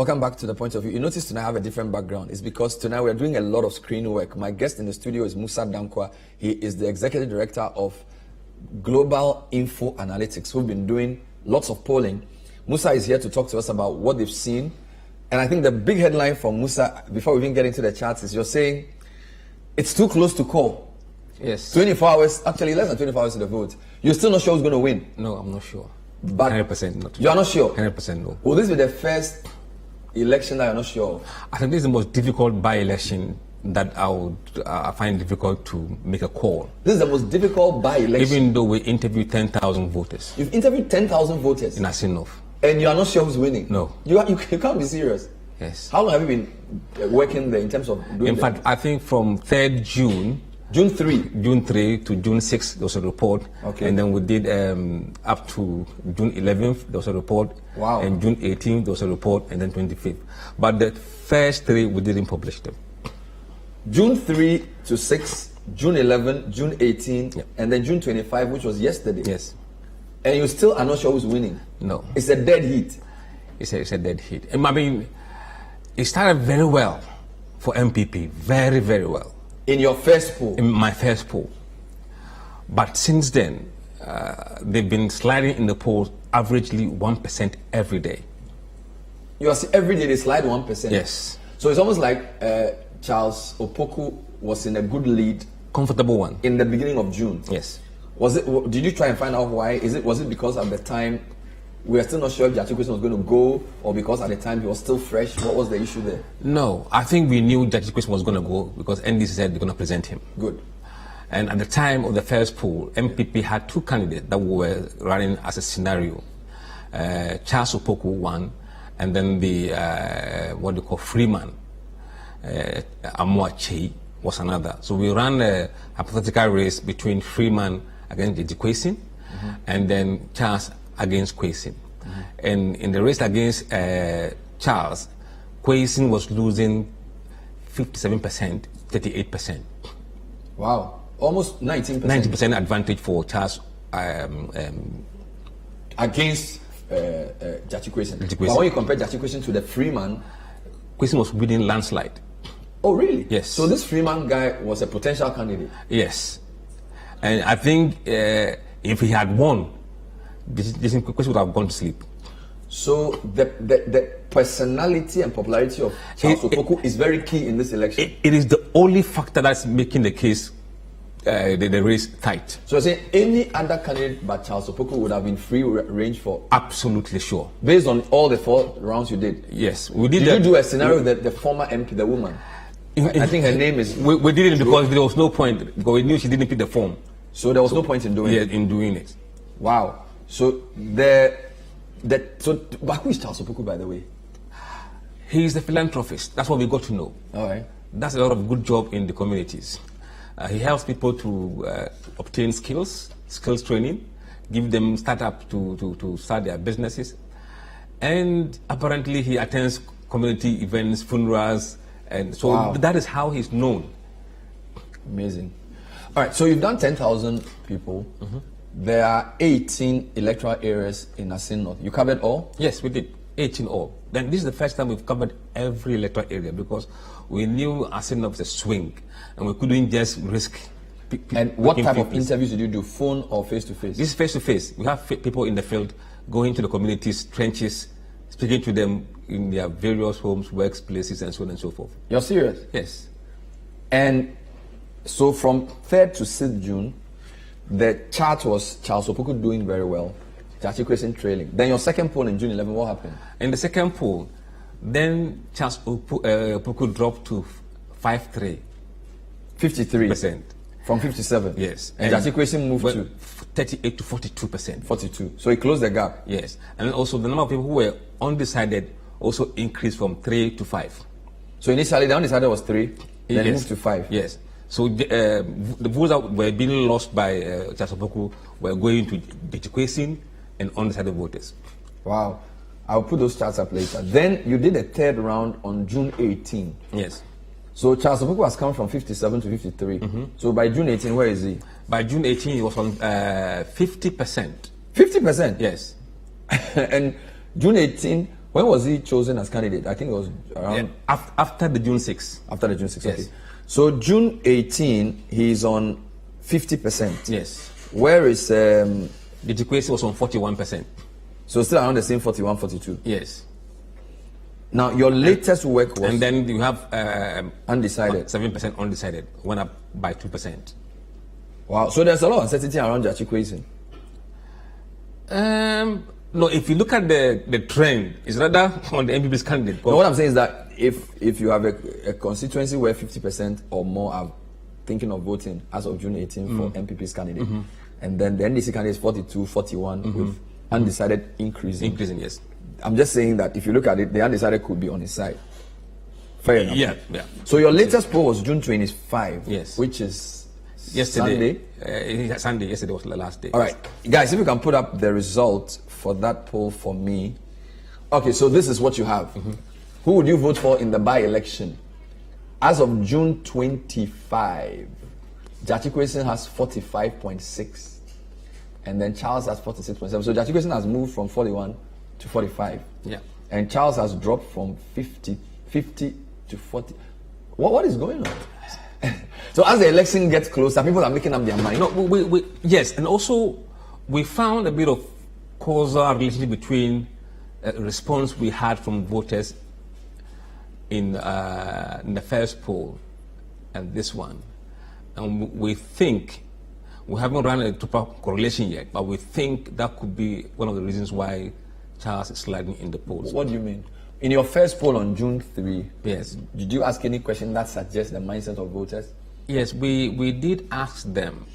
Welcome back to The Point of View. You notice tonight I have a different background. It's because tonight we're doing a lot of screen work. My guest in the studio is Musa Dankwa. He is the Executive Director of Global Info Analytics, who've been doing lots of polling. Musa is here to talk to us about what they've seen. And I think the big headline from Musa, before we even get into the charts, is you're saying it's too close to call. Yes. 24 hours, actually less than 24 hours to the vote. You're still not sure who's going to win? No, I'm not sure. But 100% not. You're not sure? 100% no. Will this be the first election that you're not sure of? I think this is the most difficult by-election that I find difficult to make a call. This is the most difficult by-election? Even though we interviewed 10,000 voters. You've interviewed 10,000 voters? In Assin. And you are not sure who's winning? No. You can't be serious? Yes. How long have you been working there in terms of doing In fact, I think from 3rd June. June 3? June 3 to June 6, there was a report. Okay. And then we did up to June 11th, there was a report. Wow. And June 18th, there was a report, and then 25th. But the first three, we didn't publish them. June 3 to 6, June 11, June 18, yep. And then June 25, which was yesterday. Yes. And you still are not sure who's winning? No. It's a dead heat. It's a dead heat. I mean, it started very well for MPP, very, very well. In your first poll? In my first poll. But since then, they've been sliding in the polls averagely 1% every day. Every day they slide 1%? Yes. So it's almost like Charles Opoku was in a good lead. Comfortable one. In the beginning of June? Yes. Did you try and find out why? Was it because at the time we were still not sure if Jackie Question was going to go, or because at the time he was still fresh? What was the issue there? No, I think we knew Jackie Question was going to go because NDC said they're going to present him. Good. And at the time of the first poll, MPP had two candidates that were running as a scenario. Charles Opoku won, and then the what they call Freeman, Amoache was another. So we ran a hypothetical race between Freeman against Jackie Question, and then Charles against Kwesi. And in the race against Charles, Kwesi was losing 57%, 38%. Wow, almost 19%. 90% advantage for Charles against Jackie Kwesi. But when you compare Jackie Kwesi to the Freeman, Kwesi was winning landslide. Oh, really? Yes. So this Freeman guy was a potential candidate? Yes. And I think if he had won, this Kwesi would have gone to sleep. So the personality and popularity of Charles Opoku is very key in this election? It is the only factor that's making the case, the race tight. So you're saying any other candidate but Charles Opoku would have been free range for? Absolutely sure. Based on all the 4 rounds you did? Yes. We did. Did you do a scenario that the former MP, the woman, I think her name is... We did it because there was no point, because we knew she didn't pick the form. So there was no point in doing it? Yeah, in doing it. Wow. So but who is Charles Opoku, by the way? He is a philanthropist. That's what we got to know. All right. That's a lot of good job in the communities. He helps people to obtain skills training, give them startup to start their businesses. And apparently he attends community events, funerals, and so wow. That is how he's known. Amazing. All right, so you've done 10,000 people. There are 18 electoral areas in Assin North. You covered all? Yes, we did. 18 all. Then this is the first time we've covered every electoral area because we knew Assin North was a swing and we couldn't just risk. And what type of interviews did you do? Phone or face-to-face? This is face-to-face. We have people in the field going to the communities, trenches, speaking to them in their various homes, workplaces, and so on and so forth. You're serious? Yes. And so from 3rd to 6th June, the chart was Charles Opoku doing very well, Jackie Question trailing. Then your second poll in June 11, what happened? In the second poll, then Charles Opoku dropped to 53%. 53%? From 57? Yes. And Jackie Question moved to? 38 to 42%. 42. So he closed the gap? Yes. And also the number of people who were undecided also increased from 3 to 5. So initially the undecided was 3, then it moved to 5? Yes. So the votes that were being lost by Charles Opoku were going to Jackie Question and undecided voters. Wow. I'll put those charts up later. Then you did a 3rd round on June 18. Yes. So Charles Opoku has come from 57 to 53. So by June 18, where is he? By June 18, he was on 50%. 50%? Yes. And June 18 When was he chosen as candidate? I think it was around After the June 6. after the June 6th. Yes. Okay. So June 18, he's on 50%. Yes. Where is The Chikwesi was on 41%. so still around the same 41, 42. Yes. Now your latest work was And then you have undecided. 7% undecided, went up by 2%. Wow. So there's a lot of uncertainty around Jachikwesi. No, if you look at the trend, it's rather on the MPP's candidate. But what I'm saying is that if you have a constituency where 50% or more are thinking of voting as of June 18 for MPP's candidate, and then the NDC candidate is 42, 41 with undecided increasing. Increasing, yes. I'm just saying that if you look at it, the undecided could be on his side. Fair enough. Yeah. So your latest poll was June 25, Yes. which is Yesterday. Sunday. Sunday. Yesterday was the last day. All right, guys, if you can put up the result for that poll for me. Okay, so this is what you have. Who would you vote for in the by-election? As of June 25, Jachikwesi has 45.6, and then Charles has 46.7. So Jachikwesi has moved from 41 to 45. Yeah. And Charles has dropped from 50 to 40. What is going on? So as the election gets closer, people are making up their mind. No, yes, and also we found a bit of causal relationship between response we had from voters in the first poll and this one, and we think we haven't run a proper correlation yet, but we think that could be one of the reasons why Charles is sliding in the polls. What do you mean? In your first poll on June 3, Yes. did you ask any question that suggests the mindset of voters? Yes, we did ask them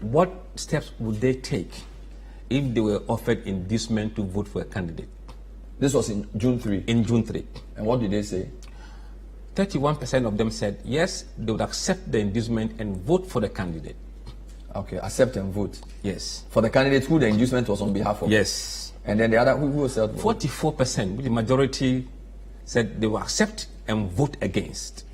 what steps would they take if they were offered inducement to vote for a candidate. This was in June 3. In June 3. And what did they say? 31% of them said yes, they would accept the inducement and vote for the candidate. Okay, accept and vote. Yes. For the candidate who the inducement was on behalf of? Yes. And then the other, who said? 44%, the majority, said they will accept and vote against.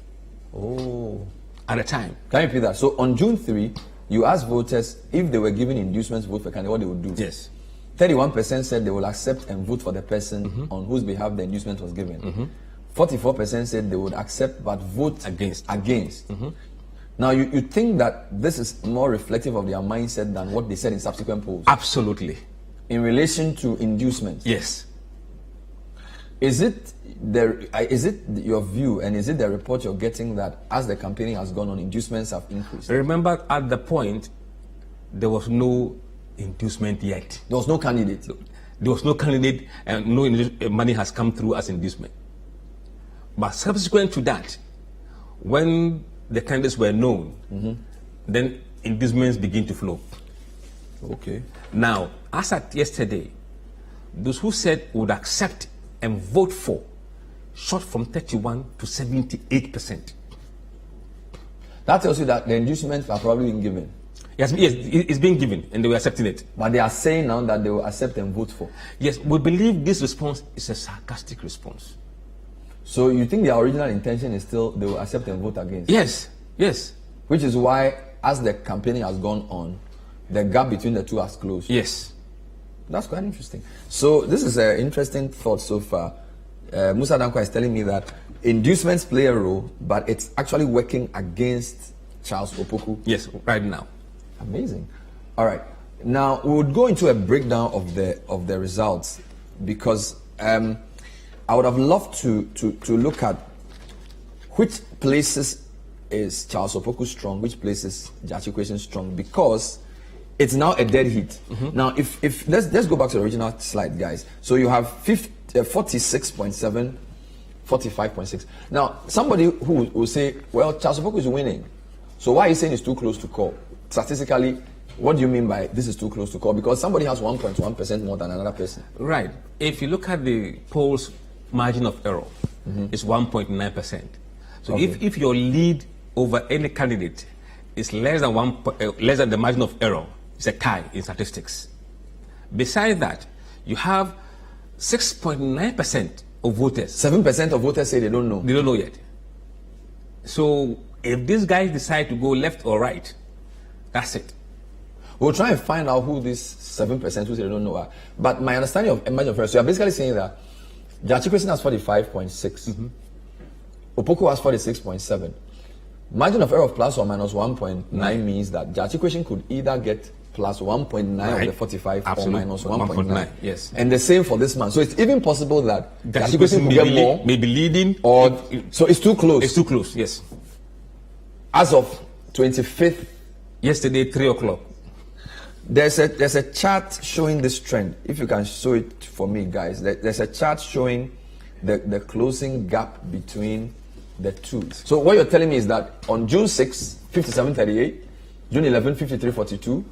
Oh. At the time. Can you repeat that? So on June 3, you asked voters if they were given inducements to vote for a candidate, what they would do? Yes. 31% said they will accept and vote for the person on whose behalf the inducement was given. 44% said they would accept but vote Against. Now, you think that this is more reflective of their mindset than what they said in subsequent polls? Absolutely. In relation to inducements? Yes. Is it your view and is it the report you're getting that as the campaigning has gone on, inducements have increased? Remember, at the point, there was no inducement yet. There was no candidate. There was no candidate and no money has come through as inducement. But subsequent to that, when the candidates were known, then inducements begin to flow. Okay. Now, as at yesterday, those who said would accept and vote for shot from 31 to 78%. That tells you that the inducements are probably being given. Yes, it's being given and they were accepting it. But they are saying now that they will accept and vote for. Yes, we believe this response is a sarcastic response. So you think their original intention is still they will accept and vote against? Yes, yes. Which is why, as the campaigning has gone on, the gap between the two has closed. Yes. That's quite interesting. So this is an interesting thought so far. Musa Dankwa is telling me that inducements play a role, but it's actually working against Charles Opoku. Yes, right now. Amazing. All right. Now we would go into a breakdown of the results because I would have loved to look at which places is Charles Opoku strong, which places Jachikwesi strong, because it's now a dead heat. Now, if let's go back to the original slide, guys. So you have 46.7, 45.6. Now, somebody who will say, well, Charles Opoku is winning. So why are you saying it's too close to call? Statistically, what do you mean by this is too close to call? Because somebody has 1.1% more than another person. Right. If you look at the poll's margin of error, it's 1.9%. So Okay. if your lead over any candidate is less than the margin of error, it's a tie in statistics. Besides that, you have 6.9% of voters. 7% of voters say they don't know. They don't know yet. So if these guys decide to go left or right, that's it. We'll try and find out who these 7% who say they don't know are. But my understanding of margin of error, so you're basically saying that Jachikwesin has 45.6, Opoku has 46.7. Margin of error of plus or minus 1.9 means that Jachikwesin could either get plus 1.9 of the 45 Absolutely. or minus 1.9. Yes. And the same for this man. So it's even possible that Jachikwesin could get more. Maybe leading. Or so it's too close. It's too close, yes. As of 25th. Yesterday, 3 o'clock. There's a chart showing this trend. If you can show it for me, guys. There's a chart showing the closing gap between the two. So what you're telling me is that on June 6, 57.38, June 11, 53.42,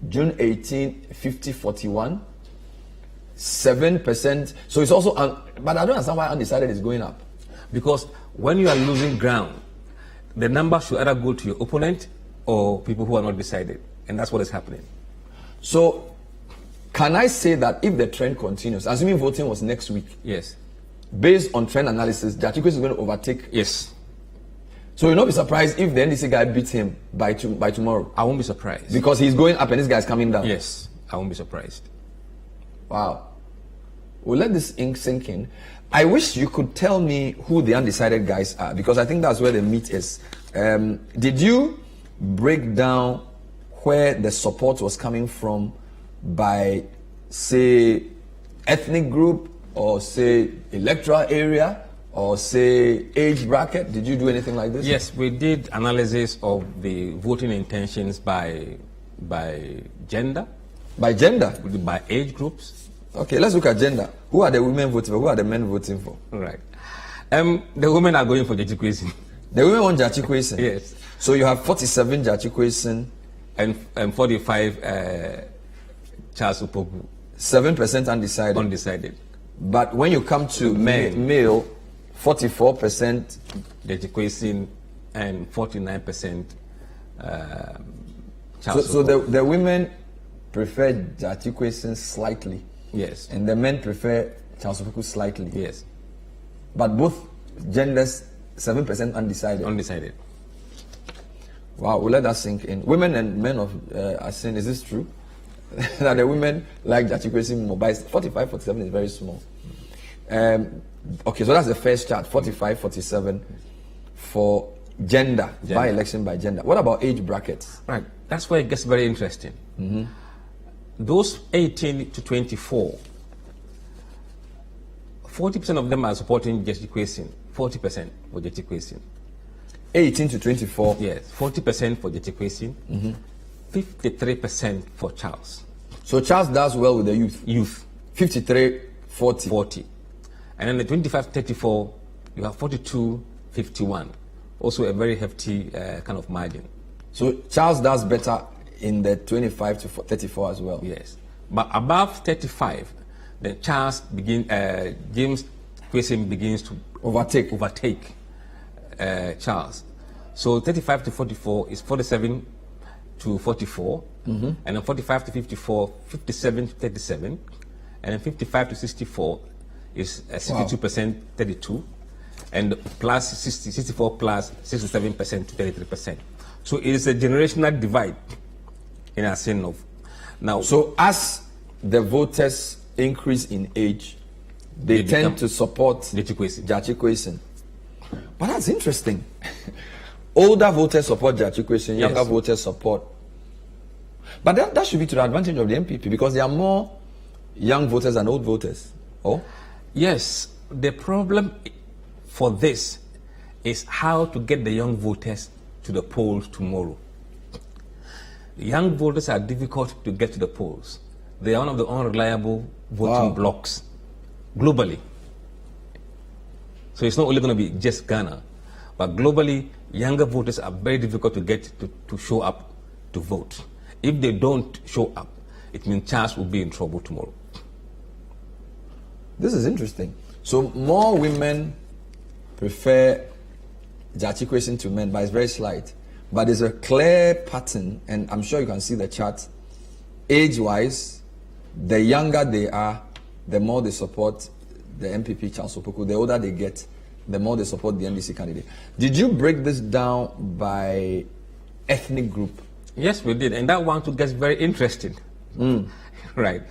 June 18, 50.41, 7%. So it's also, but I don't understand why undecided is going up. Because when you are losing ground, the number should either go to your opponent or people who are not decided. And that's what is happening. So can I say that if the trend continues, assuming voting was next week, Yes. based on trend analysis, Jachikwesin is going to overtake. Yes. So you'll not be surprised if the NDC guy beats him by tomorrow. I won't be surprised. Because he's going up and this guy's coming down. Yes. I won't be surprised. Wow. We'll let this ink sink in. I wish you could tell me who the undecided guys are, because I think that's where the meat is. Did you break down where the support was coming from by, say, ethnic group, or say electoral area, or say age bracket? Did you do anything like this? Yes, we did analysis of the voting intentions by gender, By gender? by age groups. Okay, let's look at gender. Who are the women voting for? Who are the men voting for? Right. The women are going for Jachikwesin. The women want Jachikwesin. Yes. So you have 47 Jachikwesin. And 45 Charles Opoku. 7% undecided. Undecided. But when you come to male, 44% Jachikwesin and 49% Charles So Opoku. the women prefer Jachikwesin slightly. Yes. And the men prefer Charles Opoku slightly. Yes. But both genders, 7% undecided. Undecided. Wow, we'll let that sink in. Women and men of Assin, is this true? That the women like Jachikwesin more, but 45, 47 is very small. Okay, so that's the first chart, 45, 47 for gender. By election by gender. What about age brackets? Right, that's where it gets very interesting. Those 18 to 24, 40% of them are supporting Jachikwesin. 40% for Jachikwesin. 18 to 24. Yes, 40% for Jachikwesin, 53% for Charles. So Charles does well with the youth. Youth. 53, 40. 40. And then the 25 to 34, you have 42, 51. Also a very hefty kind of margin. So Charles does better in the 25 to 34 as well. Yes. But above 35, then Charles James Kwesin begins to overtake Charles. So 35 to 44 is 47 to 44, and then 45 to 54, 57 to 37, and then 55 to 64 is 62%, 32, and plus 64 plus 67% to 33%. So it is a generational divide in a sense of now. So as the voters increase in age, they tend to support Jachikwesin. But that's interesting. Older voters support Jachikwesin, younger voters support. But that should be to the advantage of the MPP, because there are more young voters than old voters. Oh? Yes. The problem for this is how to get the young voters to the polls tomorrow. Young voters are difficult to get to the polls. They are one of the unreliable voting blocks globally. So it's not only going to be just Ghana, but globally, younger voters are very difficult to get to show up to vote. If they don't show up, it means Charles will be in trouble tomorrow. This is interesting. So more women prefer Jachikwesin to men, but it's very slight. But there's a clear pattern, and I'm sure you can see the chart. Age-wise, the younger they are, the more they support the MPP Charles Opoku. The older they get, the more they support the NDC candidate. Did you break this down by ethnic group? Yes, we did, and that one too gets very interesting. Right.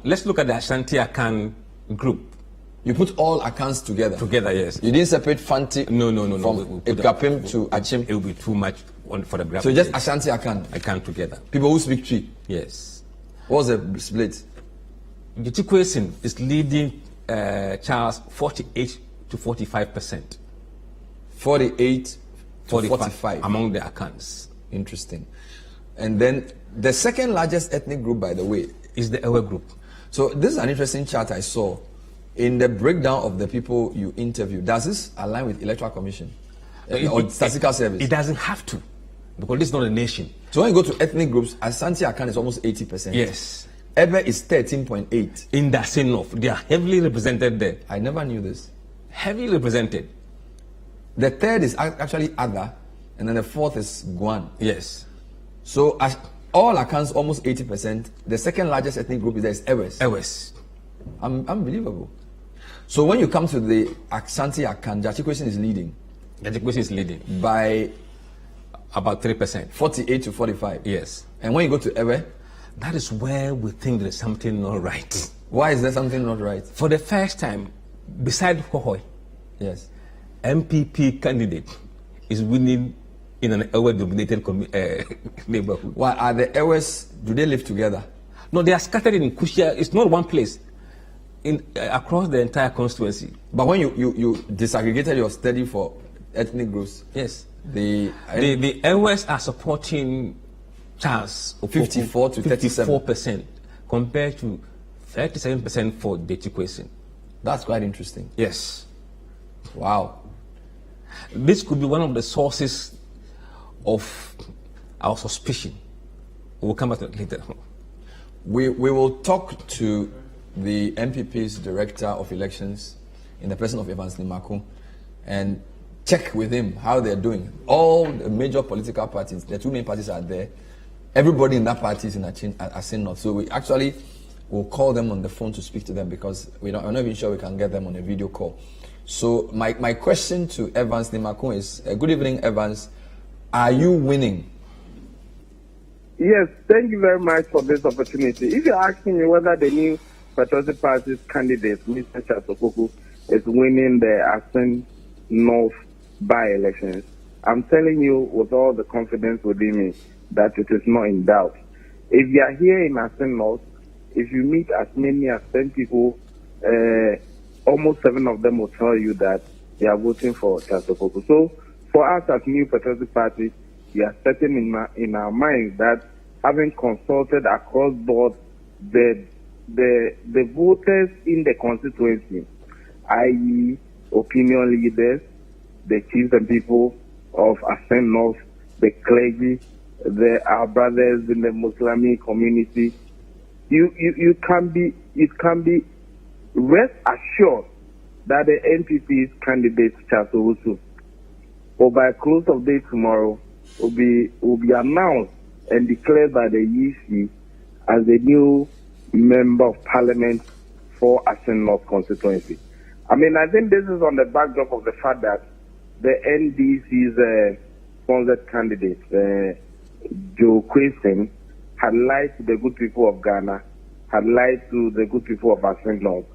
Let's look at the Ashanti Akan group. You put all accounts together. Together, yes. You didn't separate Fanti. No. From Ipkapim to Achim. It will be too much for the graphic. So just Ashanti Akan. Akan together. People who speak Tree. Yes. What's the split? Gitikwesen is leading Charles 48 to 45%. 48 to 45 among the Akans. Interesting. And then the second largest ethnic group, by the way, is the Ewe group. So this is an interesting chart I saw. In the breakdown of the people you interview, does this align with Electoral Commission or Statistical Service? It doesn't have to, because this is not a nation. So when you go to ethnic groups, Ashanti Akan is almost 80%. Yes. Ebe is 13.8. In the Assin North, they are heavily represented there. I never knew this. Heavily represented. The third is actually Ada, and then the fourth is Guan. Yes. So all accounts almost 80%. The second largest ethnic group is Ewes. Ewes. Unbelievable. So when you come to the Ashanti Akan, Jachikwesen is leading. Jachikwesen is leading by about 3%. 48 to 45. Yes. And when you go to Ewe, that is where we think there's something not right. Why is there something not right? For the first time, beside Hohoi, yes, MPP candidate is winning in an Ewe-dominated neighborhood. Why are the Ewes? Do they live together? No, they are scattered in Kushia. It's not one place. Across the entire constituency. But when you disaggregated your study for ethnic groups, yes, the Ewes are supporting Charles 54 to 54% compared to 37% for Jachikwesen. That's quite interesting. Yes. Wow. This could be one of the sources of our suspicion. We'll come back to it later. We will talk to the MPP's Director of Elections in the person of Evans Nimaku and check with him how they're doing. All the major political parties, the two main parties are there. Everybody in that party is in Assin North. So we actually will call them on the phone to speak to them because we're not even sure we can get them on a video call. So my question to Evans Nimaku is, good evening, Evans. Are you winning? Yes, thank you very much for this opportunity. If you're asking me whether the new Patriotic Party's candidate, Mr. Chasopoku, is winning the Assin North by-elections, I'm telling you with all the confidence within me that it is not in doubt. If you are here in Assin North, if you meet as many as 10 people, almost 7 of them will tell you that they are voting for Chasopoku. So for us as new Patriotic Party, we are certain in our minds that having consulted across board the voters in the constituency, i.e. opinion leaders, the chiefs and people of Assin North, the clergy, our brothers in the Muslim community, you can be rest assured that the NPP's candidate Chasopoku, or by close of day tomorrow, will be announced and declared by the EC as the new Member of Parliament for Assin North constituency. I mean, I think this is on the backdrop of the fact that the NDC's sponsored candidate, Joe Quason, had lied to the good people of Ghana, had lied to the good people of Assin North,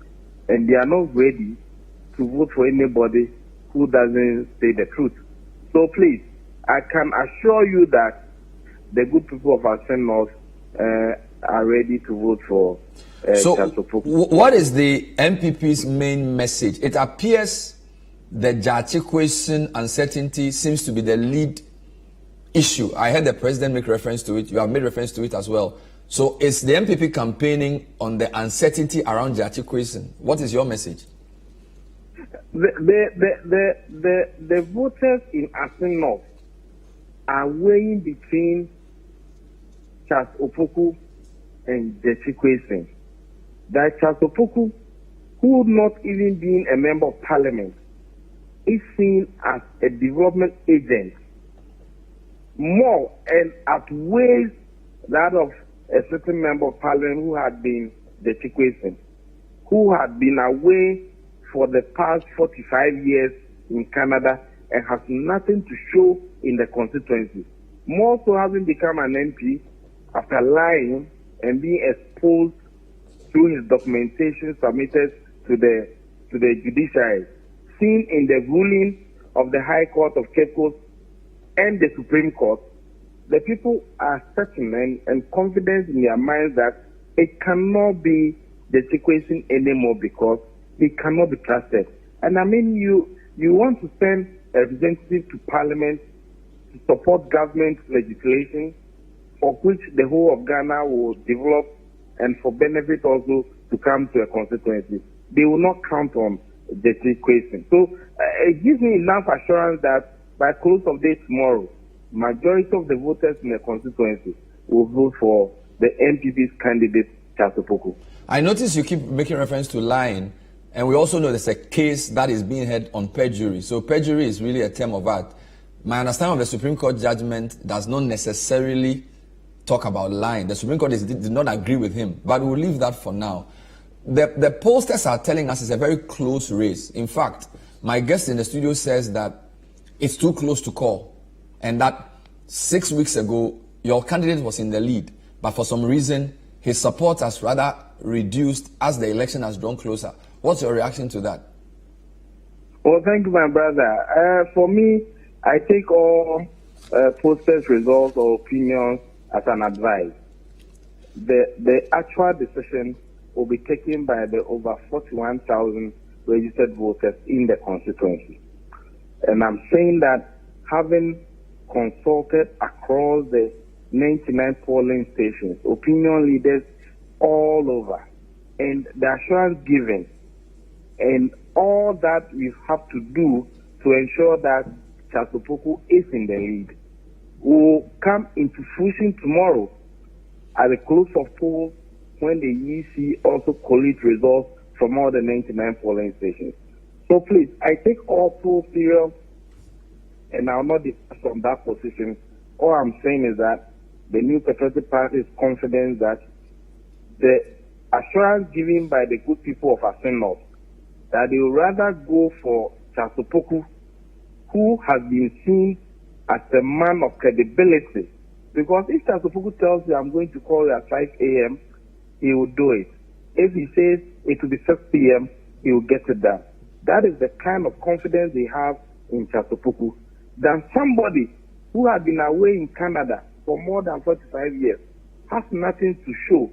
and they are not ready to vote for anybody who doesn't say the truth. So please, I can assure you that the good people of Assin North are ready to vote for Chasopoku. What is the MPP's main message? It appears the Jachikwesen uncertainty seems to be the lead issue. I heard the president make reference to it. You have made reference to it as well. So is the MPP campaigning on the uncertainty around Jachikwesen? What is your message? The voters in Assin North are weighing between Chasopoku and Jachikwesen. That Chasopoku, who not even being a member of parliament, is seen as a development agent more and outweighs that of a certain member of parliament who had been Jachikwesen, who had been away for the past 45 years in Canada and has nothing to show in the constituency. more so having become an MP after lying and being exposed through his documentation submitted to the judiciary, seen in the ruling of the High Court of Cape Coast and the Supreme Court, the people are certain and confident in their minds that it cannot be the situation anymore because it cannot be trusted. And I mean, you want to send a representative to Parliament to support government legislation for which the whole of Ghana will develop and for benefit also to come to a constituency. They will not count on the equation. So it gives me enough assurance that by close of day tomorrow, majority of the voters in the constituency will vote for the MPP's candidate, Charles Opoku. I notice you keep making reference to lying, and we also know there's a case that is being heard on perjury. So perjury is really a term of art. My understanding of the Supreme Court judgment does not necessarily talk about lying. The Supreme Court did not agree with him, but we'll leave that for now. The pollsters are telling us it's a very close race. In fact, my guest in the studio says that it's too close to call, and that 6 weeks ago, your candidate was in the lead, but for some reason, his support has rather reduced as the election has drawn closer. What's your reaction to that? Well, thank you, my brother. For me, I take all pollsters' results or opinions as an advice. The actual decision will be taken by the over 41,000 registered voters in the constituency. And I'm saying that having consulted across the 99 polling stations, opinion leaders all over, and the assurance given, and all that we have to do to ensure that Charles Opoku is in the lead will come into fruition tomorrow at the close of polls when the EC also collate results from all the 99 polling stations. So please, I take all polls serious, and I'll not depart from that position. All I'm saying is that the New Patriotic Party is confident that the assurance given by the good people of Assin North that they will rather go for Charles Opoku, who has been seen as a man of credibility. Because if Charles Opoku tells you, I'm going to call you at 5 a.m., he will do it. If he says it will be 6 p.m., he will get it done. That is the kind of confidence they have in Charles Opoku. Than somebody who has been away in Canada for more than 45 years, has nothing to show,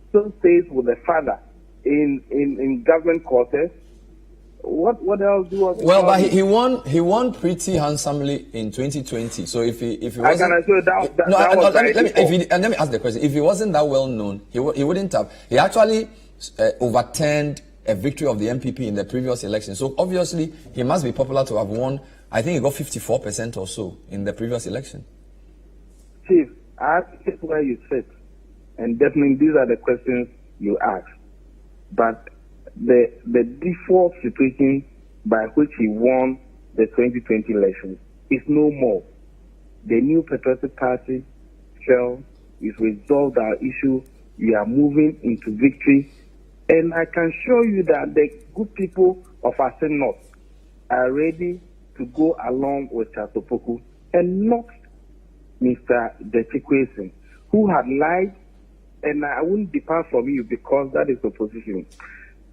still stays with the father in government quarters. What else do you want to Well, but he won pretty handsomely in 2020. So if he wasn't, I can assure let me ask the question. If he wasn't that well known, he wouldn't have. He actually overturned a victory of the MPP in the previous election. So obviously he must be popular to have won. I think he got 54% or so in the previous election. Chief, I have to sit where you sit, and definitely these are the questions you ask. But the default situation by which he won the 2020 election is no more. The New Patriotic Party fell, is resolved our issue. We are moving into victory, and I can show you that the good people of Assin North are ready to go along with Charles Opoku and not Mr. Detikwesin, who had lied, and I wouldn't depart from you because that is opposition.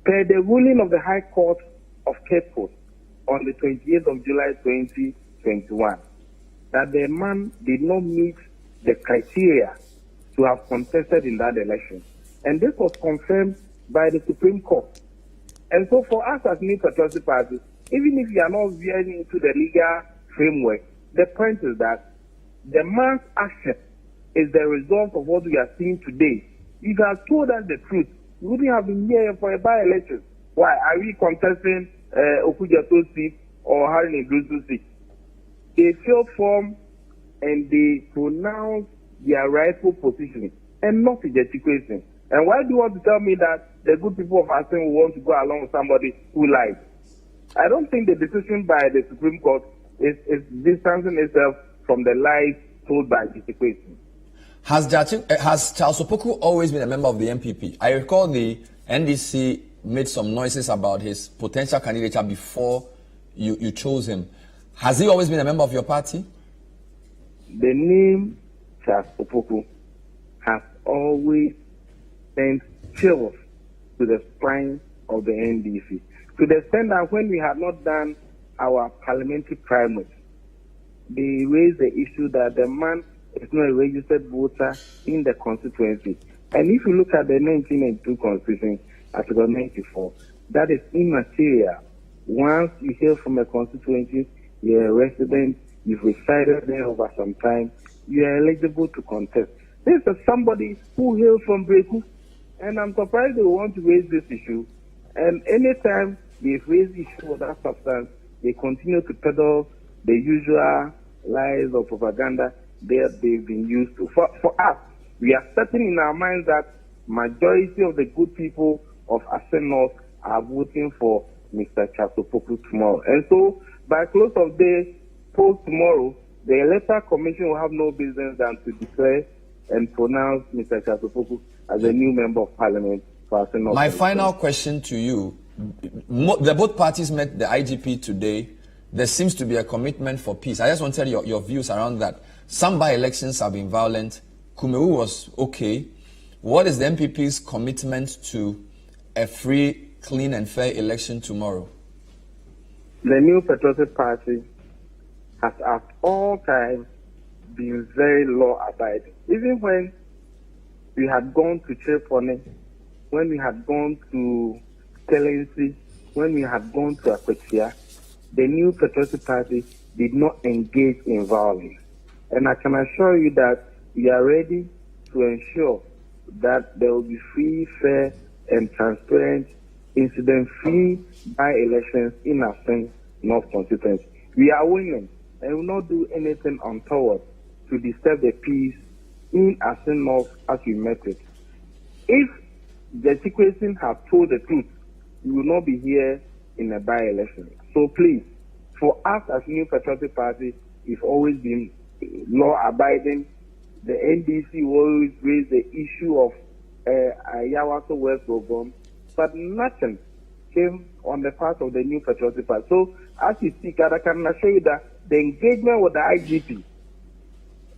Per the ruling of the High Court of Cape Coast on the 28th of July 2021, that the man did not meet the criteria to have contested in that election. And this was confirmed by the Supreme Court. And so for us as New Patriotic Party, even if you are not veering into the legal framework, the point is that the man's action is the result of what we are seeing today. If you had told us the truth, we wouldn't have been here for a by-election. Why? Are we contesting Okudjato's seat or Harry Ndrusu's seat? They filled form and they pronounced their rightful position and not the equation. And why do you want to tell me that the good people of Assin will want to go along with somebody who lied? I don't think the decision by the Supreme Court is distancing itself from the lies told by the equation. Has Charles Opoku always been a member of the MPP? I recall the NDC made some noises about his potential candidature before you chose him. Has he always been a member of your party? the name Charles Opoku has always sent chills to the spine of the NDC. To the extent that when we had not done our parliamentary primaries, they raised the issue that the man is not a registered voter in the constituency. And if you look at the 1992 Constitution, Article 94, that is immaterial. Once you hail from a constituency, you're a resident, you've resided there over some time, you are eligible to contest. This is somebody who hails from Breku, and I'm surprised they want to raise this issue. And anytime they've raised the issue of that substance, they continue to peddle the usual lies or propaganda that they've been used to. For us, we are certain in our minds that majority of the good people of Assin North are voting for Mr. Chasopoku tomorrow. And so, by close of day, post tomorrow, the Electoral Commission will have no business than to declare and pronounce Mr. Chasopoku as a new member of Parliament for Assin North. My final question to you, both parties met the IGP today. There seems to be a commitment for peace. I just want to tell you your views around that. Some by-elections have been violent. Kumewu was okay. What is the MPP's commitment to a free, clean and fair election tomorrow? The New Patriotic Party has at all times been very law-abiding. Even when we had gone to Chirpone, when we had gone to Telensi, when we had gone to Akwechia, the New Patriotic Party did not engage in violence. And I can assure you that we are ready to ensure that there will be free, fair, and transparent, incident-free by-elections in Assin North constituency. We are willing and will not do anything untoward to disturb the peace in Assin North as we met it. If the situation had told the truth, we will not be here in a by-election. So please, for us as New Patriotic Party, we've always been law-abiding. The NDC will always raise the issue of Ayawaso West program, but nothing came on the part of the New Patriotic Party. So as you speak, I can assure you that the engagement with the IGP,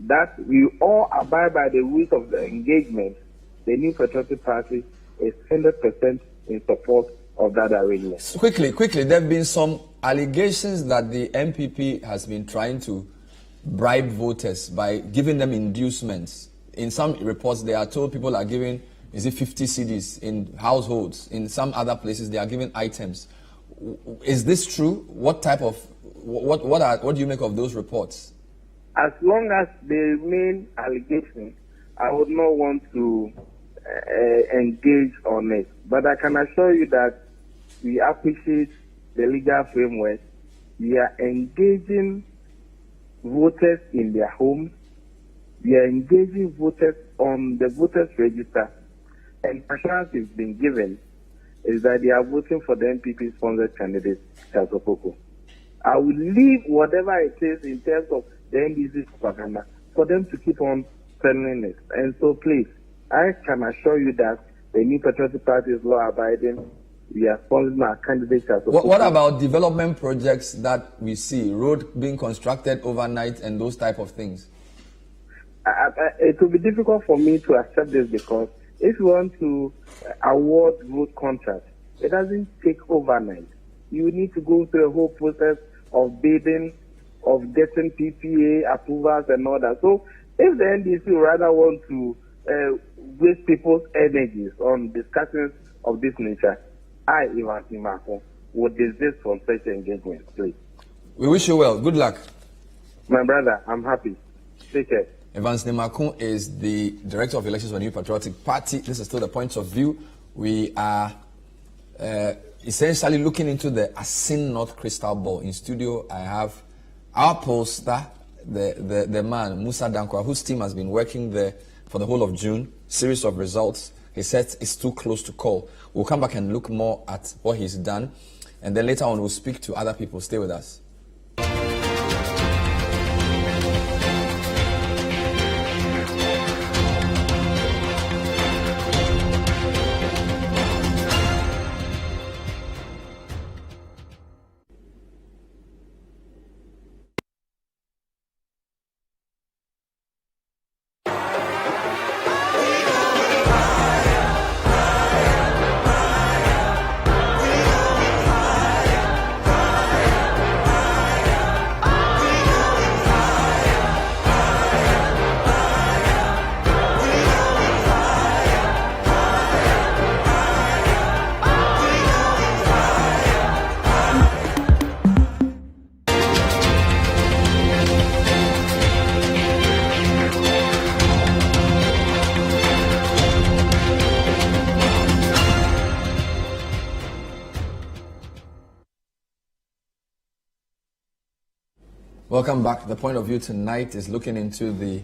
that we all abide by the rules of the engagement, the New Patriotic Party is 100% in support of that arrangement. Quickly, there have been some allegations that the MPP has been trying to bribe voters by giving them inducements. In some reports, they are told people are giving, 50 CDs in households. In some other places, they are giving items. Is this true? What do you make of those reports? As long as they remain allegations, I would not want to engage on it. But I can assure you that we appreciate the legal framework. We are engaging voters in their homes. We are engaging voters on the voters register. And assurance is being given is that they are voting for the MPP sponsored candidate, Charles Opoku. I will leave whatever it is in terms of the NDC propaganda for them to keep on selling it. And so please, I can assure you that the New Patriotic Party is law-abiding. We are sponsoring our candidate, Charles Opoku. What about development projects that we see, road being constructed overnight and those type of things? It will be difficult for me to accept this because if you want to award road contracts, it doesn't take overnight. You need to go through a whole process of bidding, of getting PPA approvals and all that. So if the NDC rather want to waste people's energies on discussions of this nature, I, Ivan Simako, would desist from such engagement, please. We wish you well. Good luck. My brother, I'm happy. Take care. Evans Nemakun is the Director of Elections for the New Patriotic Party. This is still the point of view. We are essentially looking into the Assin North crystal ball. In studio, I have our pollster, the man, Musa Dankwa, whose team has been working there for the whole of June. Series of results. He said it's too close to call. We'll come back and look more at what he's done. And then later on, we'll speak to other people. Stay with us. Welcome back. The point of view tonight is looking into the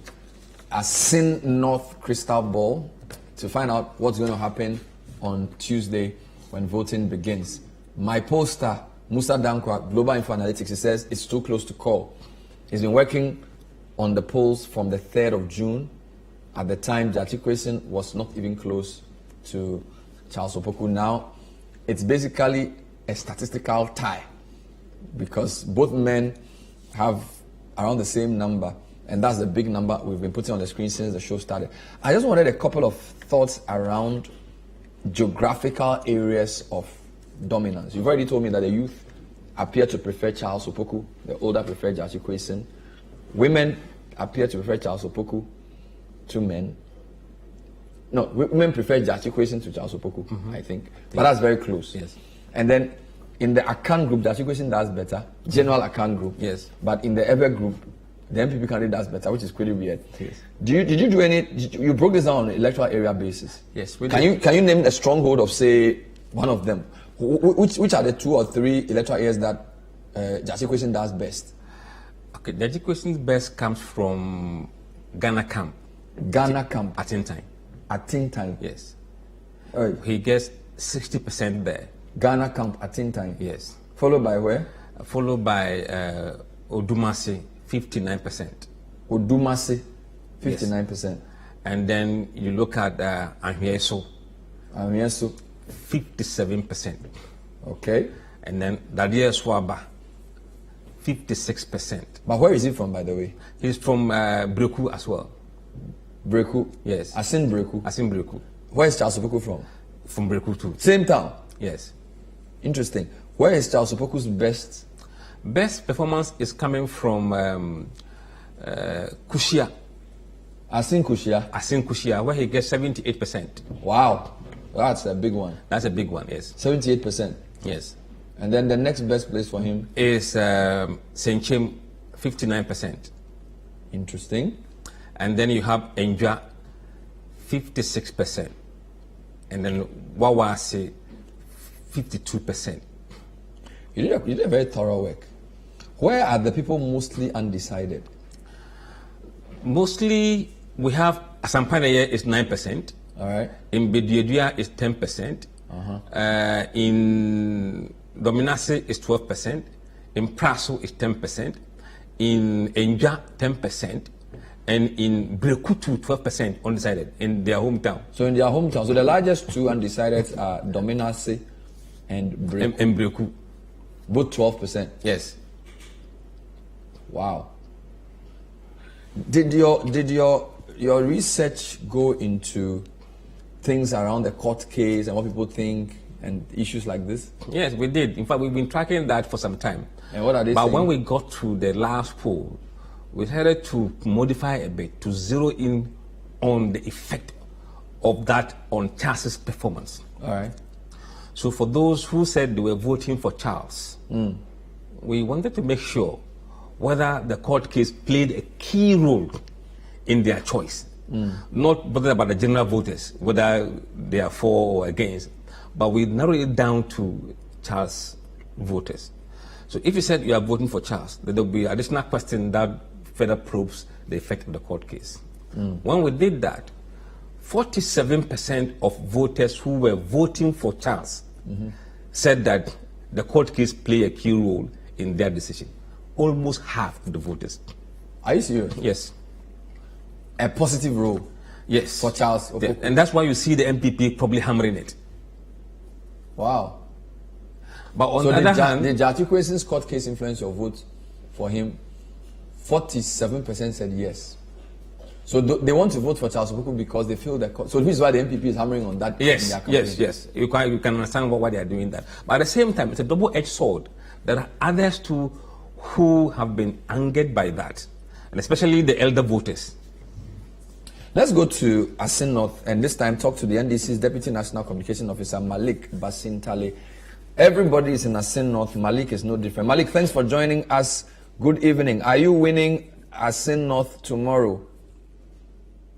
Assin North crystal ball to find out what's going to happen on Tuesday when voting begins. My pollster, Musa Dankwa, Global Info Analytics, he says it's too close to call. He's been working on the polls from the 3rd of June. At the time, Jati Kwesen was not even close to Charles Opoku. Now, it's basically a statistical tie because both men have around the same number, and that's the big number we've been putting on the screen since the show started. I just wanted a couple of thoughts around geographical areas of dominance. You've already told me that the youth appear to prefer Charles Opoku, the older prefer Jati Kwesen. Women appear to prefer Charles Opoku to men. No, women prefer Jati Kwesen to Charles Opoku, I think. But that's very close. Yes. And then in the Akan group, Jati Kwesen does better. General Akan group. Yes. But in the Ever group, the MPP candidate does better, which is pretty weird. Yes. Did you do any? You broke this down on an electoral area basis. Yes. Can you name a stronghold of, say, one of them? Which are the 2 or 3 electoral areas that Jati Kwesen does best? Okay, Jati Kwesen's best comes from Ghana camp. Ghana camp. At in time. At Time. Yes. Right. He gets 60% there. Ghana camp at Time. Yes. Followed by where? Followed by Odumasi, 59%. Odumasi, 59%. Yes. And then you look at Ahmieso. Ahmieso, 57%. okay. And then Dadia Swaba, 56%. But where is he from, by the way? He's from Breku as well. Breku? Yes. Assin Breku? Assin Breku. Where is Charles Opoku from? From Breku too. Same town? Yes. Interesting. Where is Charles Opoku's best? Best performance is coming from Kushia. Assin Kushia? Assin Kushia, where he gets 78%. Wow. That's a big one. That's a big one, yes. 78%. Yes. And then the next best place for him? Is Senchem, 59%. Interesting. And then you have Enja, 56%. And then Wawase, 52%. You did a very thorough work. Where are the people mostly undecided? Mostly, we have Asampanaya is 9%. All right. In Bediadua is 10%. In Dominase is 12%. In Praso is 10%. In Enja, 10%. And in Brekutu, 12% undecided in their hometown. So in their hometown, so the largest 2 undecided are Dominase and Breku. And Breku. Both 12%. Yes. Wow. Did your research go into things around the court case and what people think and issues like this? Yes, we did. In fact, we've been tracking that for some time. And what are they But saying? when we got to the last poll, we decided to modify a bit, to zero in on the effect of that on Charles's performance. All right. So for those who said they were voting for Charles, we wanted to make sure whether the court case played a key role in their choice. Not bothered about the general voters, whether they are for or against, but we narrowed it down to Charles voters. So if you said you are voting for Charles, then there will be additional question that further probes the effect of the court case. When we did that, 47% of voters who were voting for Charles said that the court case played a key role in their decision. Almost half of the voters. Are you serious? Yes. A positive role? Yes. For Charles Opoku? And that's why you see the MPP probably hammering it. Wow. But on So the other hand, did Jati Kwesen's court case influence your vote for him? 47% said yes. So they want to vote for Charles Opoku because they feel that. So this is why the MPP is hammering on that. yes, in their campaign. yes. You can understand why they are doing that. But at the same time, it's a double-edged sword. There are others too who have been angered by that, and especially the elder voters. Let's go to Assin North and this time talk to the NDC's Deputy National Communication Officer, Malik Basintale. Everybody is in Assin North. Malik is no different. Malik, thanks for joining us. Good evening. Are you winning Assin North tomorrow?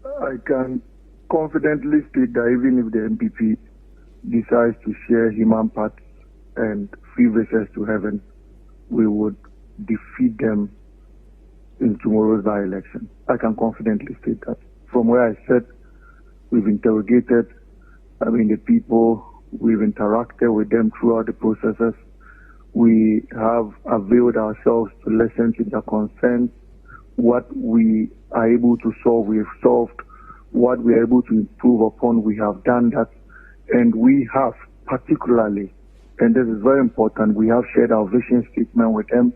I can confidently state that even if the MPP decides to share human parts and free visas to heaven, we would defeat them in tomorrow's by-election. I can confidently state that. From where I sit, we've interrogated, the people, we've interacted with them throughout the processes. We have availed ourselves to listen to their concerns. What we are able to solve, we have solved. What we are able to improve upon, we have done that. And we have particularly, and this is very important, we have shared our vision statement with them.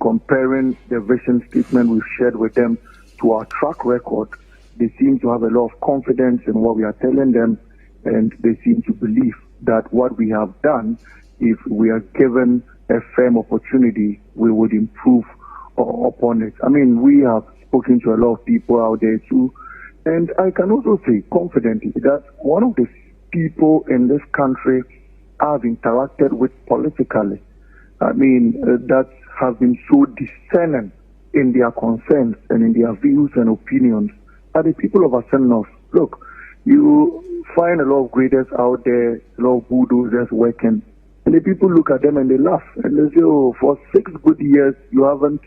Comparing the vision statement we've shared with them to our track record, they seem to have a lot of confidence in what we are telling them, and they seem to believe that what we have done, if we are given a firm opportunity, we would improve upon it. We have spoken to a lot of people out there too, and I can also say confidently that one of the people in this country I've interacted with politically, that have been so discerning in their concerns and in their views and opinions are the people of Assin North. Look, you find a lot of graders out there, a lot of bulldozers working, and the people look at them and they laugh and they say, oh, for 6 good years you haven't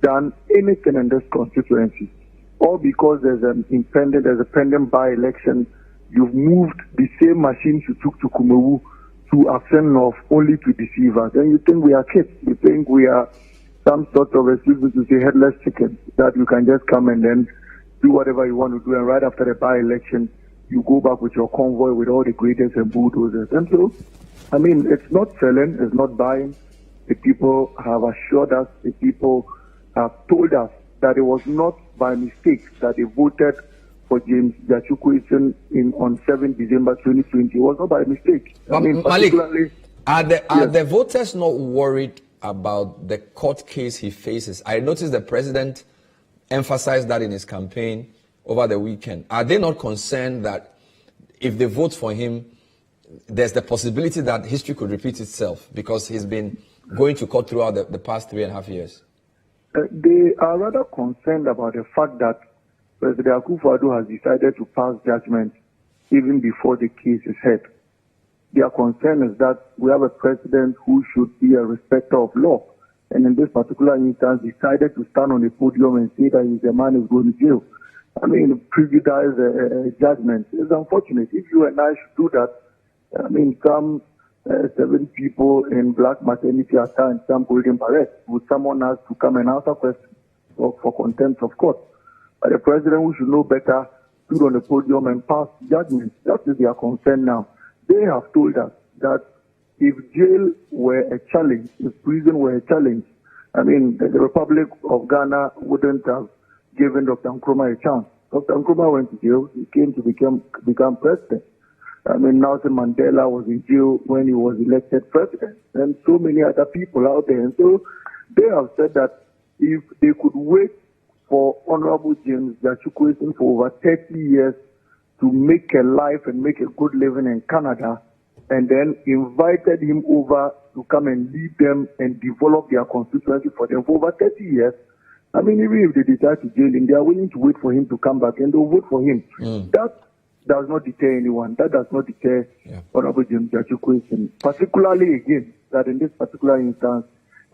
done anything in this constituency. All because there's a pending by-election, you've moved the same machines you took to Kumawu to Assin North only to deceive us. And you think we are kids. You think we are some sort of, excuse me to say, headless chickens, that you can just come and then do whatever you want to do. And right after the by-election, you go back with your convoy with all the graders and bulldozers. And so, it's not selling, it's not buying. The people have assured us, the people have told us that it was not by mistake that they voted for James Gachukwu on 7 December 2020. It was not by mistake. Malik, are the voters not worried about the court case he faces? I noticed the president emphasized that in his campaign over the weekend. Are they not concerned that if they vote for him, there's the possibility that history could repeat itself because he's been going to court throughout the past 3.5 years? They are rather concerned about the fact that President Akufo-Addo has decided to pass judgment even before the case is heard. Their concern is that we have a president who should be a respecter of law, and in this particular instance decided to stand on the podium and say that he's a man who's going to jail. Prejudice a judgment. It's unfortunate. If you and I should do that, some 7 people in black maternity attire and some golden beret, would someone else to come and answer questions for contempt of court? But the president, who should know better, stood on the podium and passed judgment. That is their concern now. They have told us that if jail were a challenge, if prison were a challenge, the Republic of Ghana wouldn't have given Dr. Nkrumah a chance. Dr. Nkrumah went to jail. He came to become president. Nelson Mandela was in jail when he was elected president, and so many other people out there. And so they have said that if they could wait for Honorable James Gachukwu for over 30 years to make a life and make a good living in Canada, and then invited him over to come and lead them and develop their constituency for them for over 30 years, even if they decide to jail him, they are willing to wait for him to come back and they'll vote for him. That does not deter anyone. That does not deter Honorable James Gachukwu, particularly again, that in this particular instance,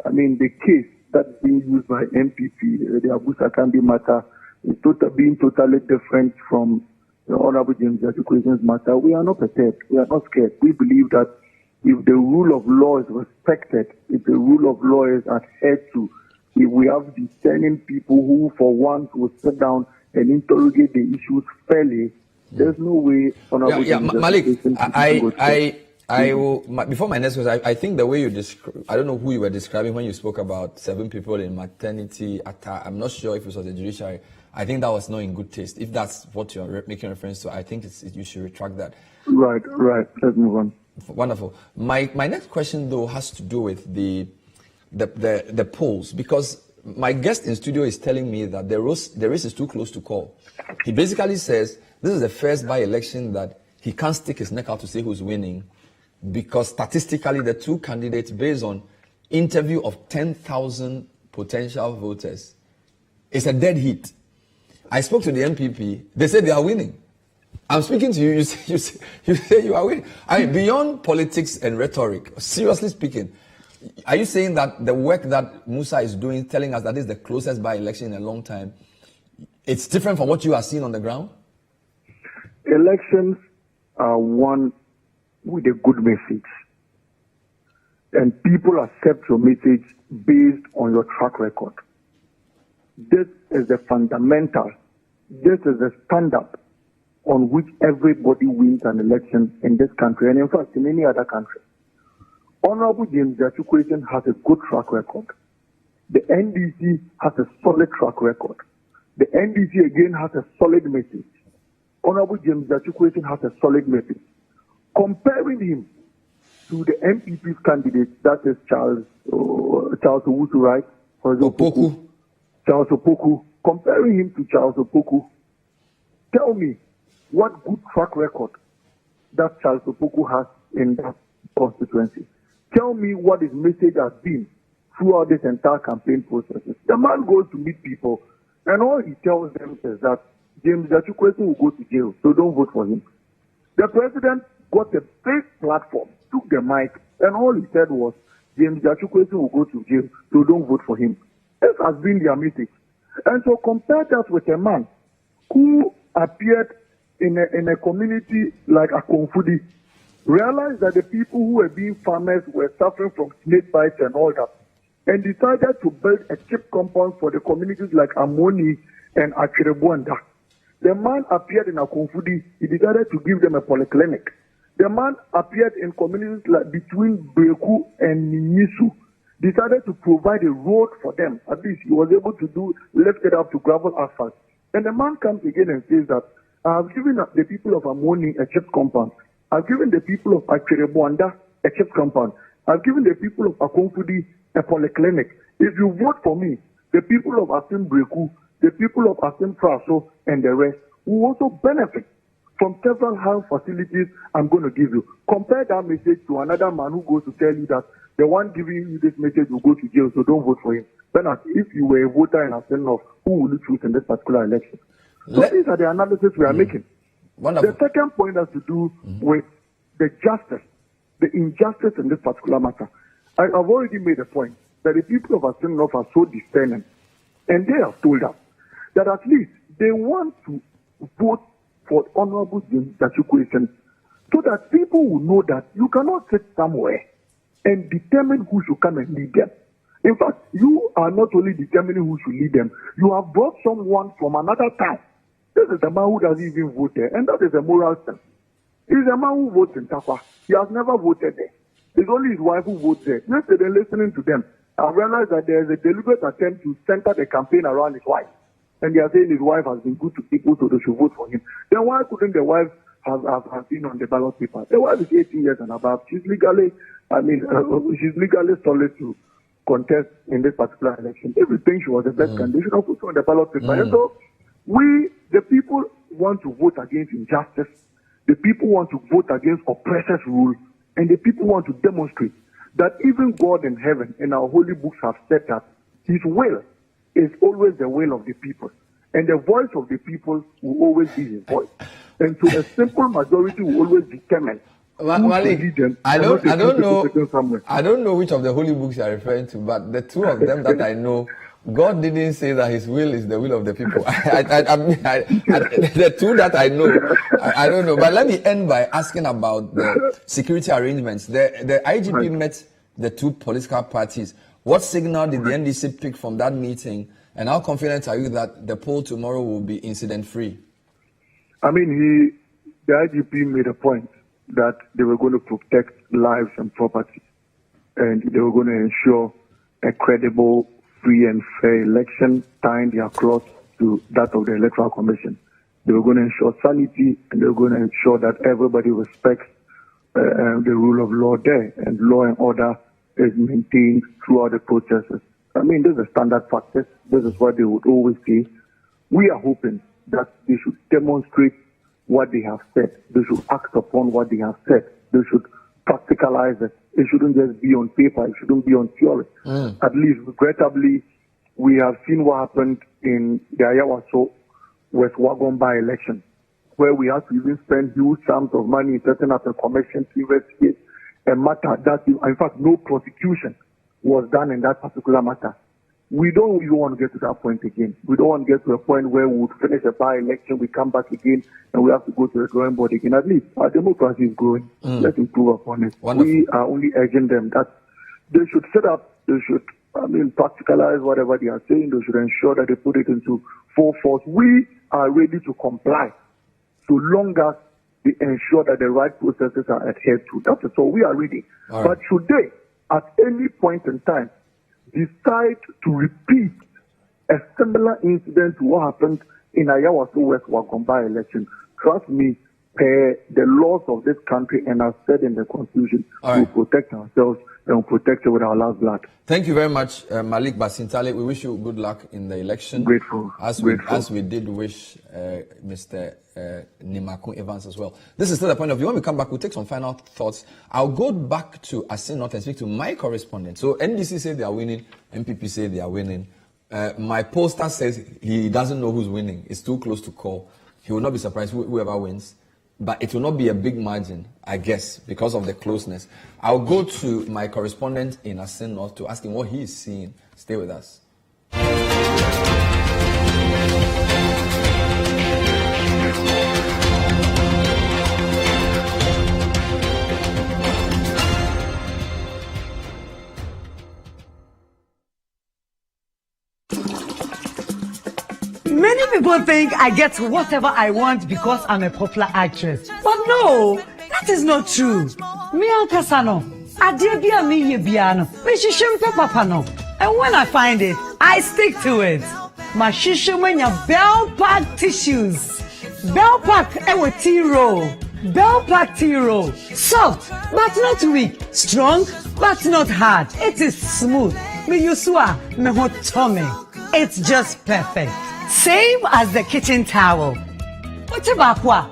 the case that's being used by MPP, the Abu Sakambi matter, is being totally different from the Honorable James Gachukwu's matter. We are not prepared. We are not scared. We believe that if the rule of law is respected, if the rule of law is adhered to, if we have discerning people who for once will sit down and interrogate the issues fairly, there's no way Honorable James Malik, I will, before my next question, I think the way you describe, I don't know who you were describing when you spoke about 7 people in maternity attire. I'm not sure if it was the judiciary. I think that was not in good taste. If that's what you're making reference to, I think you should retract that. Right. Let's move on. Wonderful. My next question, though, has to do with the polls, because my guest in studio is telling me that the race is too close to call. He basically says this is the first by-election that he can't stick his neck out to say who's winning, because statistically the 2 candidates, based on interview of 10,000 potential voters, it's a dead heat. I spoke to the MPP. They said they are winning. I'm speaking to you. You say you are winning. Beyond politics and rhetoric, seriously speaking, Are you saying that the work that Musa is doing, telling us that this is the closest by-election in a long time, it's different from what you are seeing on the ground? Elections are won with a good message. And people accept your message based on your track record. This is the fundamental, this is the standard on which everybody wins an election in this country, and in fact in any other country. Honorable James Jachukwu has a good track record. The NDC has a solid track record. The NDC again has a solid message. Honorable James Jachukwu has a solid message. Comparing him to the MPP's candidate, that is Charles Owusu, right? Opoku. Charles Opoku. Comparing him to Charles Opoku, tell me what good track record that Charles Opoku has in that constituency. Tell me what his message has been throughout this entire campaign process. The man goes to meet people, and all he tells them is that James Jachukwu will go to jail, so don't vote for him. The president got a big platform, took the mic, and all he said was, James Jachukwu will go to jail, so don't vote for him. This has been their message. And so compare that with a man who appeared in a community like Akonfudi, realized that the people who were being farmers were suffering from snake bites and all that, and decided to build a chip compound for the communities like Amoni and Akirebuanda. The man appeared in Akonfudi, he decided to give them a polyclinic. The man appeared in communities like between Breku and Nisu, decided to provide a road for them. At least he was able to lift it up to gravel asphalt. And the man comes again and says that, I have given the people of Amoni a chip compound. I've given the people of Akirebuanda a chip compound. I've given the people of Akonfudi a polyclinic. If you vote for me, the people of Assin Breku, the people of Assin Praso, and the rest will also benefit from several health facilities I'm going to give you. Compare that message to another man who goes to tell you that the one giving you this message will go to jail, so don't vote for him. Bernard, if you were a voter in Assin North, who will you choose in this particular election? So these are the analysis we are making. Wonderful. The second point has to do with the justice, the injustice in this particular matter. I've already made a point that the people of Assin North are so discerning, and they have told us that at least they want to vote for Honorable James Jachukwu so that people will know that you cannot sit somewhere and determine who should come and lead them. In fact, you are not only determining who should lead them, you have brought someone from another town. This is the man who doesn't even vote there, and that is a moral sin. He's a man who votes in Tafa. He has never voted there. It's only his wife who votes there. Yesterday, listening to them, I realized that there is a deliberate attempt to center the campaign around his wife. And they are saying his wife has been good to people, so they should vote for him. Then why couldn't the wife have been on the ballot paper? The wife is 18 years and above. She's legally solid to contest in this particular election. If you think she was the best candidate, she should have put on the ballot paper. And so the people want to vote against injustice. The people want to vote against oppressors' rule. And the people want to demonstrate that even God in heaven in our holy books have said that his will is always the will of the people. And the voice of the people will always be his voice. And so a simple majority will always determine Malik, I don't know which of the holy books you are referring to, but the two of them that I know, God didn't say that his will is the will of the people. The two that I know, I don't know. But let me end by asking about the security arrangements. The IGP met the two political parties. What signal did the NDC pick from that meeting, and how confident are you that the poll tomorrow will be incident-free? I mean, the IGP made a point that they were going to protect lives and property, and they were going to ensure a credible, free and fair election, tying their cross to that of the Electoral Commission. They were going to ensure sanity, and they were going to ensure that everybody respects the rule of law there, and law and order is maintained throughout the processes. I mean, this is a standard practice. This is what they would always say. We are hoping that they should demonstrate what they have said. They should act upon what they have said. They should practicalize it. It shouldn't just be on paper. It shouldn't be on theory. At least, regrettably, we have seen what happened in the Ayawaso West Wagon by-election, where we had to even spend huge sums of money in setting up a commission to investigate a matter that, in fact, no prosecution was done in that particular matter. We don't even want to get to that point again. We don't want to get to a point where we would finish a by-election, we come back again, and we have to go to the drawing board again. At least our democracy is growing. Let's improve upon it. Wonderful. We are only urging them that they should set up, they should, practicalize whatever they are saying. They should ensure that they put it into full force. We are ready to comply so long as they ensure that the right processes are adhered to. That is all. We are ready. All But right. should they, at any point in time, decide to repeat a similar incident to what happened in Ayawaso West Wakomba election, trust me, per the laws of this country and as said in the Constitution, All right. we'll protect ourselves and we'll protect it with our last blood. Thank you very much, Malik Basintale. We wish you good luck in the election. Grateful. As we did wish Mr. Nimakun Evans as well. This is still the point of view. When we come back, we'll take some final thoughts. I'll go back to Assin North and speak to my correspondent. So NDC say they are winning, MPP say they are winning. My pollster says he doesn't know who's winning. It's too close to call. He will not be surprised whoever wins. But it will not be a big margin, I guess, because of the closeness. I'll go to my correspondent in Assin North to ask him what he is seeing. Stay with us. Many people think I get whatever I want because I'm a popular actress. But no, that is not true. Me ankasa no, adie bia me ye bia no, me hihwempe papa no. And when I find it, I stick to it. My hihwemanya Bell Pack tissues. Bell Pack ewo tea roll. Bell Pack tea roll. Soft but not weak. Strong but not hard. It is smooth. Me yusua me ho tummy. It's just perfect. Same as the kitchen towel. Whatever, what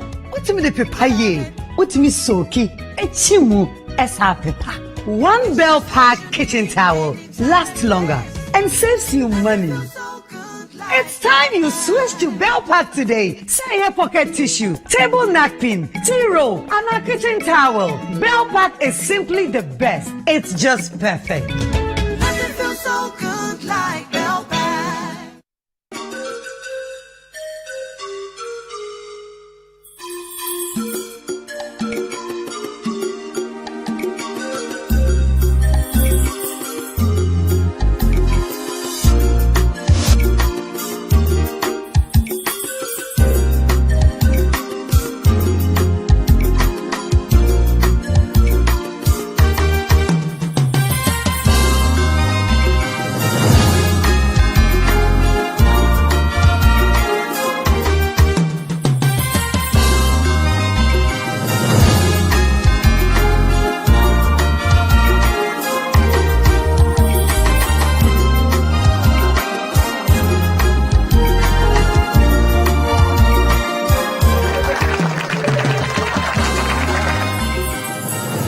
me the papaye, what me soaki, echimu esa pepa. One Bell Pack kitchen towel lasts longer and saves you money. It's time you switch to Bell Pack today. Say here pocket tissue, table napkin, tea roll, and a kitchen towel. Bell Pack is simply the best. It's just perfect. Nothing feels so good like Bell Pack.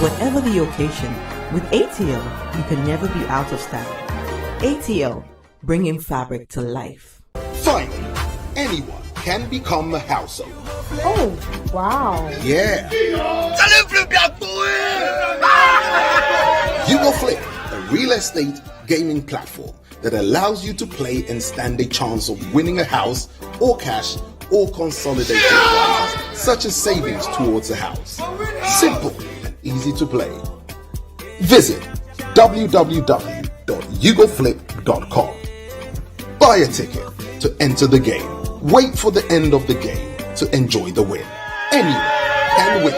Whatever the occasion, with ATL, you can never be out of style. ATL, bringing fabric to life. Finally, anyone can become a house owner. Oh, wow. Yeah. You go Flip, a real estate gaming platform that allows you to play and stand a chance of winning a house or cash or consolidated prizes, such as savings towards a house. Simple and easy to play. Visit www.ugoflip.com. Buy a ticket to enter the game. Wait for the end of the game to enjoy the win. Anyone can win.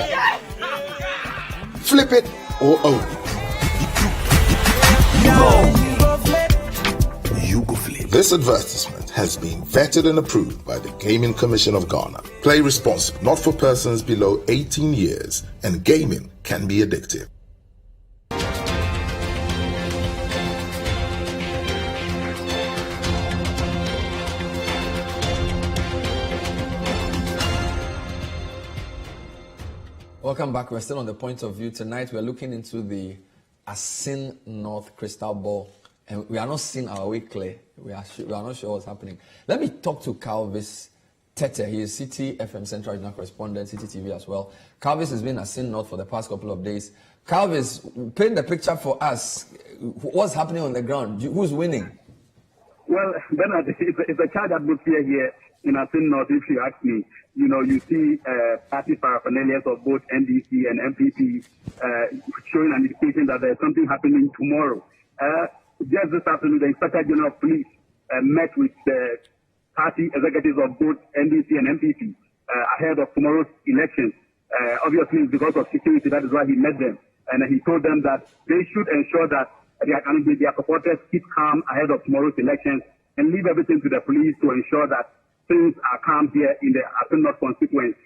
Flip it or own it. This advertisement has been vetted and approved by the Gaming Commission of Ghana. Play responsibly, not for persons below 18 years, and gaming can be addictive. Welcome back. We're still on the point of view. Tonight we're looking into the Assin North crystal ball, and we are not seeing our way clear. We are not sure what's happening. Let me talk to Calvis Tete. He is City FM Central Regional Correspondent, City TV as well. Calvis has been at Assin North for the past couple of days. Calvis, paint the picture for us. What's happening on the ground? Who's winning? Well, Bernard, it's a charged atmosphere here in Assin North, if you ask me. You know, you see party paraphernalia of both NDC and MPP showing an indication that there's something happening tomorrow. Just this afternoon, the Inspector General of Police met with the party executives of both NDC and MPP ahead of tomorrow's elections. Obviously, because of security, that is why he met them. And he told them that they should ensure that their supporters keep calm ahead of tomorrow's elections and leave everything to the police to ensure that things are calm here in the Assin North constituency.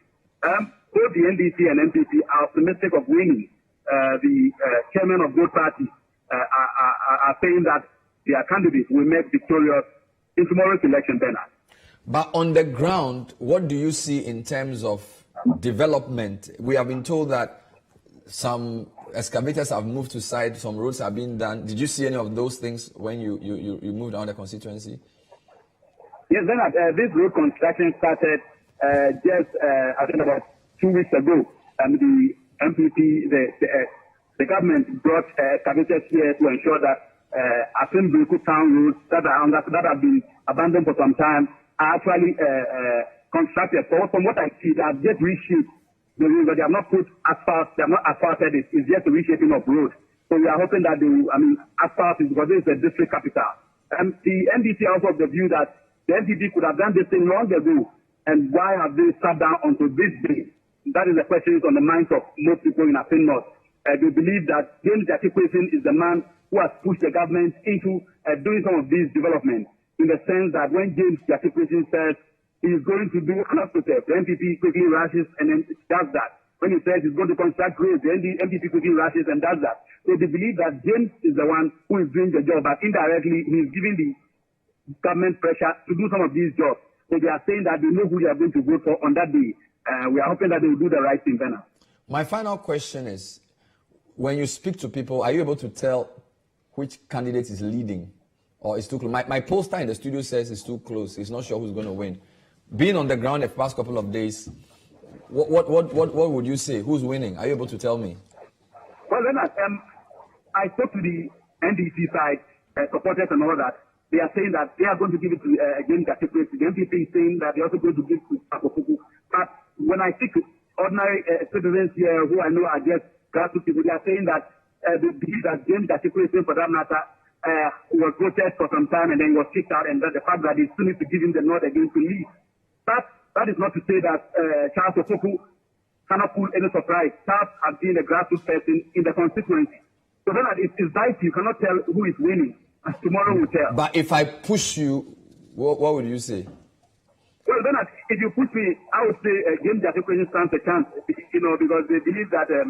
Both the NDC and MPP are optimistic of winning. The chairman of both parties are saying that their candidates will make victorious in tomorrow's election, Bernard. But on the ground, what do you see in terms of development? We have been told that some excavators have moved to site, some roads have been done. Did you see any of those things when you moved around the constituency? Yes, Bernard, this road construction started I think about 2 weeks ago. The MPP, the government brought excavators here to ensure that Assin town roads that have been abandoned for some time are actually constructed. So from what I see, they have just reshaped the road, but they have not put asphalt, they have not asphalted it. It's just a reshaping of road. So we are hoping that asphalt is because this is the district capital. And the NDC also of the view that the NPP could have done this thing long ago, and why have they sat down until this day? That is the question on the minds of most people in Assin North. They believe that James Jackie-Quayson is the man who has pushed the government into doing some of these developments, in the sense that when James Jackie-Quayson says he is going to do an hospital, the NPP quickly rushes and then does that. When he says he's going to construct roads, the NPP quickly rushes and does that. So they believe that James is the one who is doing the job, but indirectly he is giving the government pressure to do some of these jobs. So they are saying that they know who they are going to vote for on that day. We are hoping that they will do the right thing, Bernard. My final question is, when you speak to people, are you able to tell which candidate is leading or is too close? My pollster in the studio says it's too close. He's not sure who's going to win. Being on the ground the past couple of days, what would you say? Who's winning? Are you able to tell me? Well, Leonard, I spoke to the NDC side, supporters and all that. They are saying that they are going to give it to James Jackie-Quayson. The MPP is saying that they're also going to give it to Akofuku. But when I speak to ordinary citizens here who I know are just grassroots people, they are saying that they believe that James Jackie-Quayson, for that matter, was voted for some time and then was kicked out, and that the fact that they still need to give him the nod again to leave. That is not to say that Charles Opoku cannot pull any surprise. Charles has been a grassroots person in the constituency. So then it's dicey. You cannot tell who is winning. Tomorrow will tell. But if I push you, what would you say? Well, then if you push me, I would say James Jackie-Quayson stands a chance. You know, because they believe that he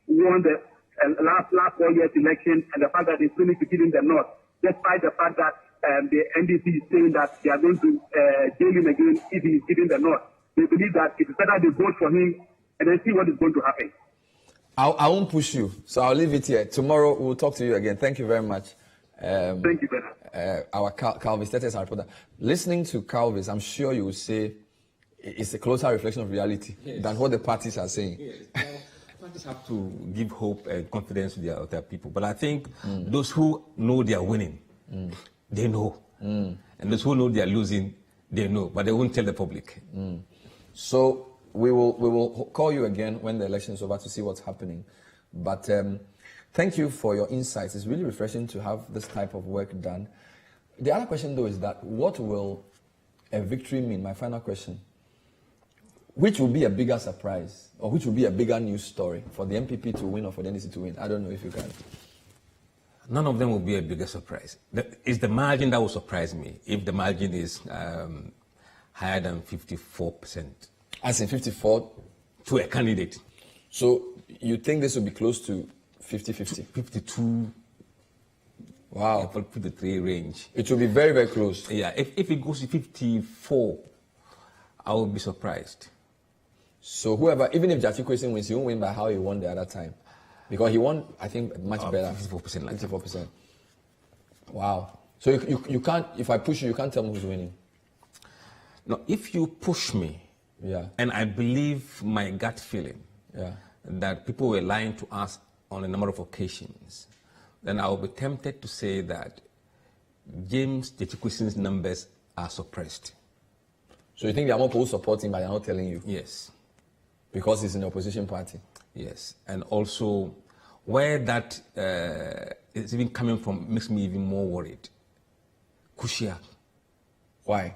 won the last 4 years election, and the fact that they still need to give him the nod, despite the fact that the NDC is saying that they are going to jail him again if he is given the nod. They believe that it's better they vote for him and then see what is going to happen. I won't push you, so I'll leave it here. Tomorrow we'll talk to you again. Thank you very much. Thank you, Bernard. Our Calvis, that is our reporter. Listening to Calvis, I'm sure you will say it's a closer reflection of reality than what the parties are saying. Yes. Parties have to give hope and confidence to their people. But I think those who know they are winning, they know. And those who know they are losing, they know. But they won't tell the public. So we will call you again when the election is over to see what's happening. But thank you for your insights. It's really refreshing to have this type of work done. The other question, though, is that what will a victory mean? My final question. Which will be a bigger surprise, or which will be a bigger news story for the MPP to win or for the NDC to win? I don't know if you can. None of them will be a bigger surprise. It's the margin that will surprise me, if the margin is higher than 54%. As in 54? To a candidate. So you think this will be close to 50-50? 52. Wow. Put the 3 range. It will be very, very close. Yeah, if it goes to 54, I will be surprised. So whoever, even if Jackie-Quayson wins, he won't win by how he won the other time. Because he won, I think, much better. 54%. Like 54%. Wow. So you can't, if I push you, you can't tell me who's winning. Now, if you push me, Yeah. and I believe my gut feeling Yeah. that people were lying to us on a number of occasions, then I will be tempted to say that James Jetikwisin's numbers are suppressed. So you think there are more people supporting, but they're not telling you? Yes. Because he's in the opposition party? Yes. And also, where that is even coming from makes me even more worried. Kushia. Why?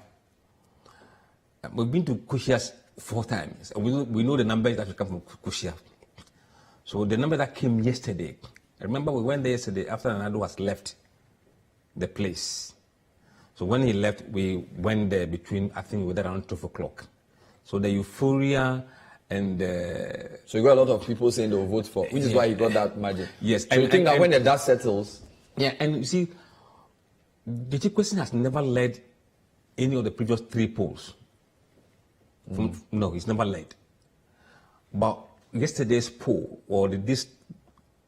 We've been to Kushia 4 times. We know the numbers that will come from Kushia. So the number that came yesterday, I remember we went there yesterday after Nado has left the place. So when he left, we went there between, I think we were there around 12 o'clock. So the euphoria and So you got a lot of people saying they will vote for, which is why you got that margin. Yes. So you think that when the dust settles... Yeah, and you see, Jetikwisin has never led any of the previous 3 polls. No, he's never led. But yesterday's poll, or this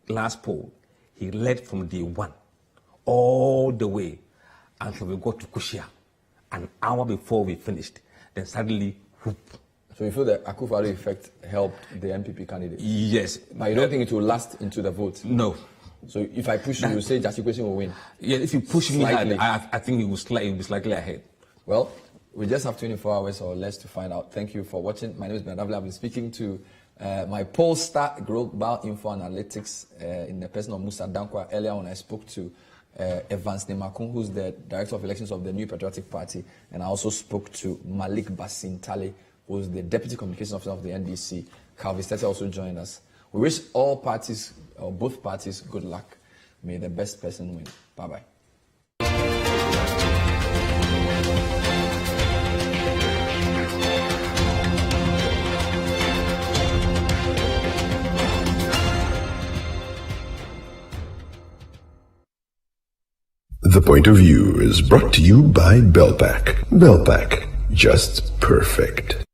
last poll, he led from day 1 all the way until we got to Kushia. An hour before we finished, then suddenly, whoop. So you feel the Akufo-Addo effect helped the MPP candidate? Yes. But you don't think it will last into the vote? No. So if I push you say Jetikwisin will win? Yeah, if you push me hard, Slightly. I think it will be slightly ahead. Well, we just have 24 hours or less to find out. Thank you for watching. My name is Ben Davila. I've been speaking to my pollster, Global Info Analytics, in the person of Musa Dankwa. Earlier on, I spoke to Evans Nemakun, who's the Director of Elections of the New Patriotic Party, and I also spoke to Malik Basintale, who's the Deputy Communications Officer of the NDC. Calvi Stete also joined us. We wish all parties, or both parties, good luck. May the best person win. Bye-bye. The Point of View is brought to you by Bellpack. Bellpack, just perfect.